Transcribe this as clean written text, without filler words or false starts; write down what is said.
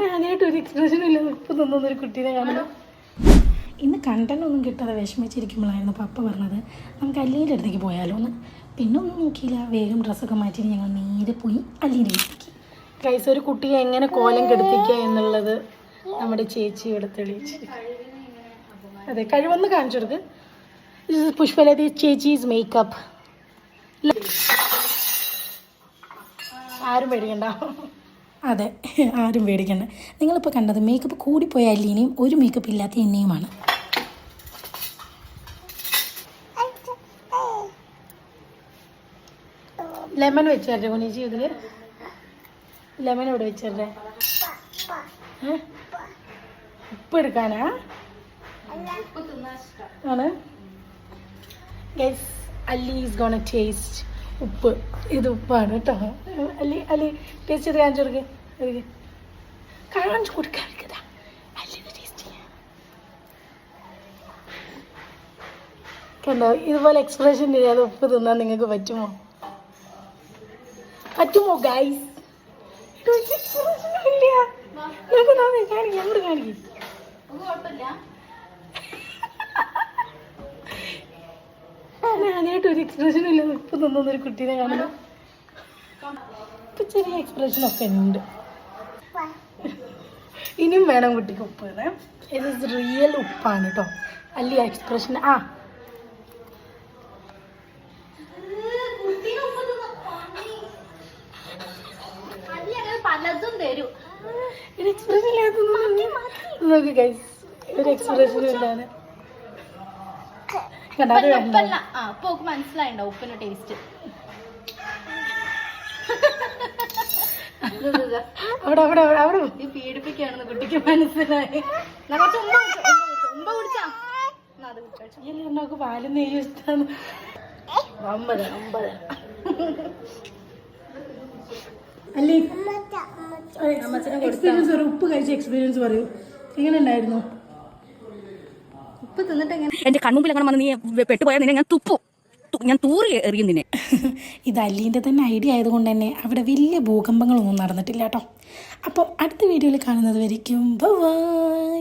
ഞാനായിട്ടൊരു എക്സ്പ്രഷനും ഇല്ല ഉപ്പ് തിന്നൊരു കുട്ടീനെ കാണുന്നു. ഇന്ന് കണ്ടൻ്റൊന്നും കിട്ടാതെ വിഷമിച്ചിരിക്കുമ്പോഴായിരുന്നു പപ്പ പറഞ്ഞത് നമുക്ക് അല്ലീൻ്റെ അടുത്തേക്ക് പോയാലോ എന്ന്. പിന്നെ ഒന്നും നോക്കിയില്ല, വേഗം ഡ്രസ്സൊക്കെ മാറ്റി ഞങ്ങൾ നേരെ പോയി അല്ലീൻ്റെ വീട്ടിലേക്ക്. ഗൈസ്, ഒരു കുട്ടിയെ എങ്ങനെ കോലം കെടുത്തിക്കുക എന്നുള്ളത് നമ്മുടെ ചേച്ചി ഇവിടെ തെളിയിച്ച്. അതെ, കഴിവൊന്ന് കാണിച്ചു കൊടുക്ക്. പുഷ്പലത ചേച്ചീസ് മേക്കപ്പ്. ആരും പേടിക്കണ്ട. അതെ, ആരും പേടിക്കണ്ട. നിങ്ങളിപ്പോൾ കണ്ടത് മേക്കപ്പ് കൂടിപ്പോയ അല്ലീനെയും ഒരു മേക്കപ്പ് ഇല്ലാത്ത എന്നെയുമാണ്. ലെമൺ വെച്ചേ കുനിച്ചി, ഇതില് ലെമൺ ഇവിടെ വെച്ചേ. ഉപ്പ് എടുക്കാനാ ആണ്. ഗൈസ്, അല്ലി ഈസ് ഗോണ ടേസ്റ്റ് ഉപ്പ്. ഇത് ഉപ്പാണ് കേട്ടോ. അല്ലി ടേസ്റ്റ് ചെയ്ത് കാണിച്ചു കൊടുക്ക്. കാണിച്ചു കൊടുക്കാൻ അല്ലി ടേസ്റ്റ് ചെയ്യാം. കണ്ടോ, ഇതുപോലെ എക്സ്പ്രഷൻ ചെയ്യാതെ ഉപ്പ് തിന്നാൻ നിങ്ങൾക്ക് പറ്റുമോ? ഗൈസ്? അങ്ങോട്ട് കാണിക്കും. ഞാനായിട്ടൊരു എക്സ്പ്രഷനും ഇല്ല ഉപ്പ് തിന്നൊരു കുട്ടീനെ കാണുന്നു. ഇപ്പൊ ചെറിയ എക്സ്പ്രഷനൊക്കെ ഉണ്ട്. ഇനിയും വേണം കുട്ടിക്ക് ഉപ്പ്. ഇത് റിയൽ ഉപ്പാണ് കേട്ടോ. അല്ല എക്സ്പ്രഷൻ. പലതും തരും. എക്സ്പ്രഷൻ നോക്ക് ഗൈസ്, ഒരു എക്സ്പ്രഷനും ഇല്ലാതെ. ഉപ്പ് മനസ്സിലായിണ്ടോ ഉപ്പിന്റെ ടേസ്റ്റ്? അവിടെ അവിടെ അവിടെ പീഡിപ്പിക്കുകയാണെന്ന് കുട്ടിക്ക് മനസ്സിലായി. നമുക്ക് പാലും നെയ്യും ഇഷ്ടമാണ്. 50 അല്ലേ എക്സ്പീരിയൻസ് പറയൂ. ഉപ്പ് കഴിച്ച എക്സ്പീരിയൻസ് പറയൂ. എങ്ങനെ ഉണ്ടായിരുന്നു? ഉപ്പ് തിന്നിട്ട് എന്റെ കൺമുമ്പിൽ അങ്ങനെ വന്ന് നീ പെട്ടുപോയാൽ നിന്നെ ഞാൻ തൂറി എറിയും നിന്നെ. ഇത് അല്ലീൻ്റെ തന്നെ ഐഡിയ ആയതുകൊണ്ട് തന്നെ അവിടെ വലിയ ഭൂകമ്പങ്ങളൊന്നും നടന്നിട്ടില്ല കേട്ടോ. അപ്പോൾ അടുത്ത വീഡിയോയിൽ കാണുന്നത് വരയ്ക്കും ബൈ.